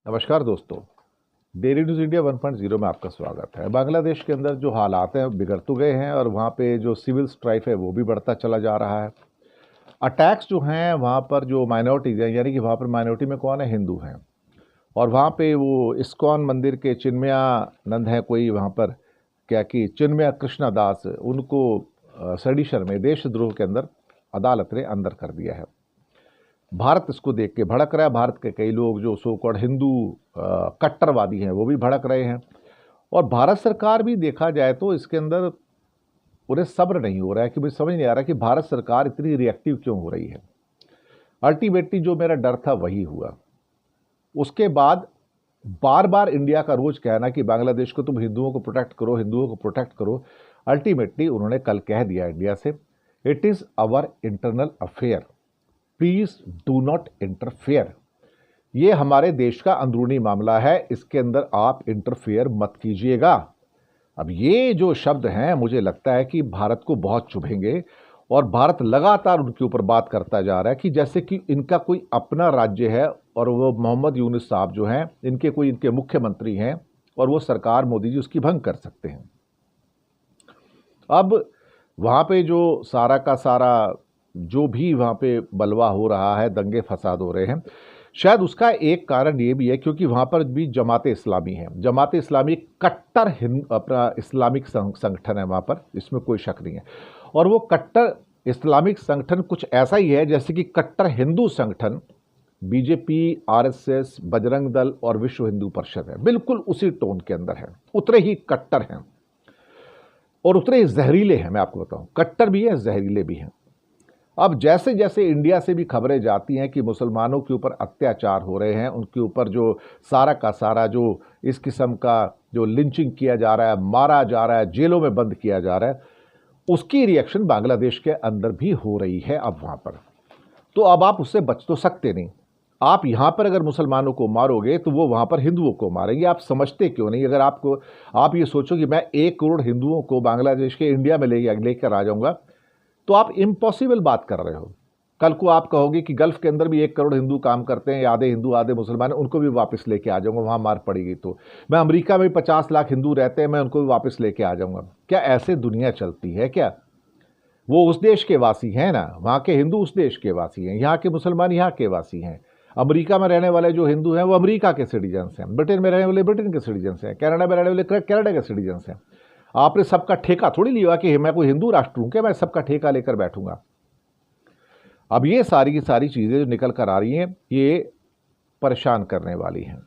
नमस्कार दोस्तों। Daily news India 1.0 में आपका स्वागत है। बांग्लादेश के अंदर जो हालात हैं बिगड़ तो गए हैं और वहाँ पे जो सिविल स्ट्राइफ है वो भी बढ़ता चला जा रहा है। अटैक्स जो हैं वहाँ पर जो माइनॉरिटीज़ हैं, यानी कि वहाँ पर माइनॉरिटी में कौन है, हिंदू हैं। और वहाँ पे वो इस्कॉन मंदिर के चिन्मयानंद हैं कोई वहाँ पर, क्या कि चिन्मया कृष्णा दास, उनको सडिशर में देशद्रोह के अंदर अदालत ने अंदर कर दिया है। भारत इसको देख के भड़क रहा है। भारत के कई लोग जो सो कॉल्ड हिंदू कट्टरवादी हैं वो भी भड़क रहे हैं। और भारत सरकार भी देखा जाए तो इसके अंदर उन्हें सब्र नहीं हो रहा है कि मुझे समझ नहीं आ रहा कि भारत सरकार इतनी रिएक्टिव क्यों हो रही है। अल्टीमेटली जो मेरा डर था वही हुआ। उसके बाद बार बार इंडिया का रोज कहना कि बांग्लादेश को तुम हिंदुओं को प्रोटेक्ट करो, हिंदुओं को प्रोटेक्ट करो। अल्टीमेटली उन्होंने कल कह दिया इंडिया से, it is our internal affair, please do not interfere. ये हमारे देश का अंदरूनी मामला है, इसके अंदर आप इंटरफेयर मत कीजिएगा। अब ये जो शब्द हैं मुझे लगता है कि भारत को बहुत चुभेंगे और भारत लगातार उनके ऊपर बात करता जा रहा है कि जैसे कि इनका कोई अपना राज्य है और वो मोहम्मद यूनुस साहब जो हैं इनके मुख्यमंत्री हैं और वो सरकार मोदी जी उसकी भंग कर सकते हैं। अब वहाँ पे जो सारा का सारा जो भी वहाँ पे बलवा हो रहा है, दंगे फसाद हो रहे हैं, शायद उसका एक कारण ये भी है क्योंकि वहाँ पर भी जमाते इस्लामी है। जमाते इस्लामी कट्टर अपना इस्लामिक संगठन है वहाँ पर, इसमें कोई शक नहीं है। और वो कट्टर इस्लामिक संगठन कुछ ऐसा ही है जैसे कि कट्टर हिंदू संगठन बीजेपी, आरएसएस, बजरंग दल और विश्व हिंदू परिषद है। बिल्कुल उसी टोन के अंदर है, उतरे ही कट्टर हैं और उतरे ही जहरीले हैं। मैं आपको बताऊं, कट्टर भी है, जहरीले भी हैं। अब जैसे जैसे इंडिया से भी खबरें जाती हैं कि मुसलमानों के ऊपर अत्याचार हो रहे हैं, उनके ऊपर जो सारा का सारा जो इस किस्म का जो लिंचिंग किया जा रहा है, मारा जा रहा है, जेलों में बंद किया जा रहा है, उसकी रिएक्शन बांग्लादेश के अंदर भी हो रही है अब वहाँ पर। तो अब आप उससे बच तो सकते नहीं। आप यहाँ पर अगर मुसलमानों को मारोगे तो वो वहाँ पर हिंदुओं को मारेंगे। आप समझते क्यों नहीं? अगर आप ये सोचो कि मैं 1 करोड़ हिंदुओं को बांग्लादेश के इंडिया में लेकर आ जाऊँगा, तो आप इम्पॉसिबल बात कर रहे हो। कल को आप कहोगे कि गल्फ के अंदर भी 1 करोड़ हिंदू काम करते हैं, आधे हिंदू आधे मुसलमान, उनको भी वापस लेके आ जाऊंगा, वहां मार पड़ेगी। तो मैं अमेरिका में 50 लाख हिंदू रहते हैं, मैं उनको भी वापस लेके आ जाऊंगा। क्या ऐसे दुनिया चलती है क्या? वो उस देश के वासी हैं ना, वहां के हिंदू उस देश के वासी हैं, यहाँ के मुसलमान यहाँ के वासी हैं। अमेरिका में रहने वाले जो हिंदू हैं वो अमेरिका के सिटीजन्स हैं, ब्रिटेन में रहने वाले ब्रिटेन के सिटीजन्स हैं, कनाडा में रहने वाले कनाडा के सिटीजन्स हैं। आपने सबका ठेका थोड़ी लिया कि मैं कोई हिंदू राष्ट्र हूं क्या मैं सबका ठेका लेकर बैठूंगा। अब ये सारी की सारी चीजें जो निकल कर आ रही हैं ये परेशान करने वाली हैं।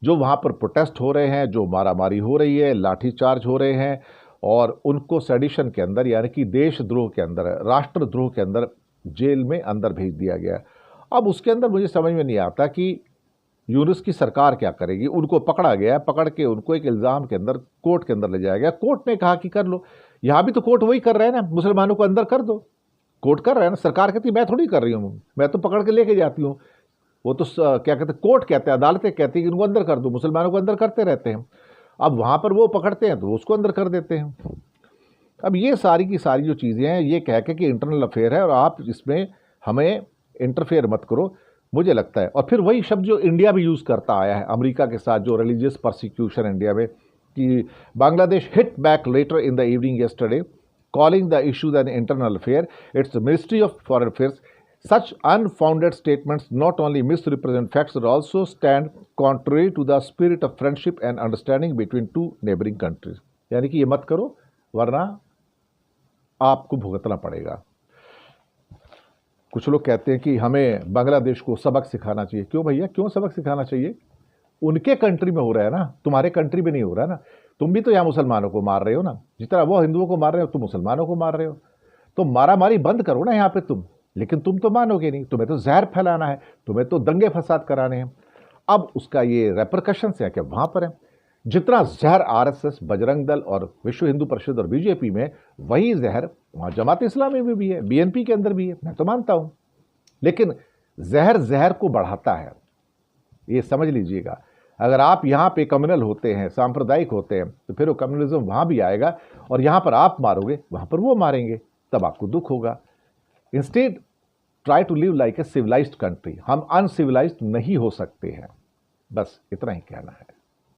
जो वहां पर प्रोटेस्ट हो रहे हैं, जो मारामारी हो रही है, लाठीचार्ज हो रहे हैं और उनको सेडिशन के अंदर यानी कि देशद्रोह के अंदर, राष्ट्रद्रोह के अंदर जेल में अंदर भेज दिया गया। अब उसके अंदर मुझे समझ में नहीं आता कि यूनुस की सरकार क्या करेगी। उनको पकड़ा गया, पकड़ के उनको एक इल्ज़ाम के अंदर कोर्ट के अंदर ले जाया गया। कोर्ट ने कहा कि कर लो। यहाँ भी तो कोर्ट वही कर रहे हैं ना, मुसलमानों को अंदर कर दो। कोर्ट कर रहे हैं ना, सरकार कहती मैं थोड़ी कर रही हूँ, मैं तो पकड़ के लेके जाती हूँ। वो तो क्या कहते हैं, कोर्ट कहते हैं, अदालतें कहती हैं कि उनको अंदर कर दो। मुसलमानों को अंदर करते रहते हैं। अब वहाँ पर वो पकड़ते हैं तो उसको अंदर कर देते हैं। अब ये सारी की सारी जो चीज़ें हैं ये कह के कि इंटरनल अफेयर है और आप इसमें हमें इंटरफेयर मत करो, मुझे लगता है। और फिर वही शब्द जो इंडिया भी यूज़ करता आया है अमेरिका के साथ, जो रिलीजियस परसिक्यूशन इंडिया में, कि Bangladesh hit back later in the evening yesterday calling the issue an internal affair. It's the Ministry of Foreign Affairs. Such unfounded statements not only misrepresent facts but also stand contrary to the spirit of friendship and understanding between two neighboring countries. यानी कि ये मत करो वरना आपको भुगतना पड़ेगा। कुछ लोग कहते हैं कि हमें बांग्लादेश को सबक सिखाना चाहिए। क्यों भैया, क्यों सबक सिखाना चाहिए? उनके कंट्री में हो रहा है ना, तुम्हारे कंट्री में नहीं हो रहा है ना। तुम भी तो यहाँ मुसलमानों को मार रहे हो ना, जिस तरह वो हिंदुओं को मार रहे हो तुम मुसलमानों को मार रहे हो। तो मारामारी बंद करो ना यहाँ पे तुम। लेकिन तुम तो मानोगे नहीं, तुम्हें तो जहर फैलाना है, तुम्हें तो दंगे फसाद कराने हैं। अब उसका ये रेपरकशन है कि वहां पर है। जितना जहर आरएसएस, बजरंग दल और विश्व हिंदू परिषद और बीजेपी में, वही जहर वहां जमात इस्लामी में भी है, बीएनपी के अंदर भी है, मैं तो मानता हूं। लेकिन जहर जहर को बढ़ाता है, ये समझ लीजिएगा। अगर आप यहाँ पे कम्युनल होते हैं, सांप्रदायिक होते हैं, तो फिर वो कम्युनलिज्म वहाँ भी आएगा और यहाँ पर आप मारोगे, वहाँ पर वो मारेंगे, तब आपको दुख होगा। Instead try to live like a civilised country. हम अनसिविलाइज्ड नहीं हो सकते हैं, बस इतना ही कहना है।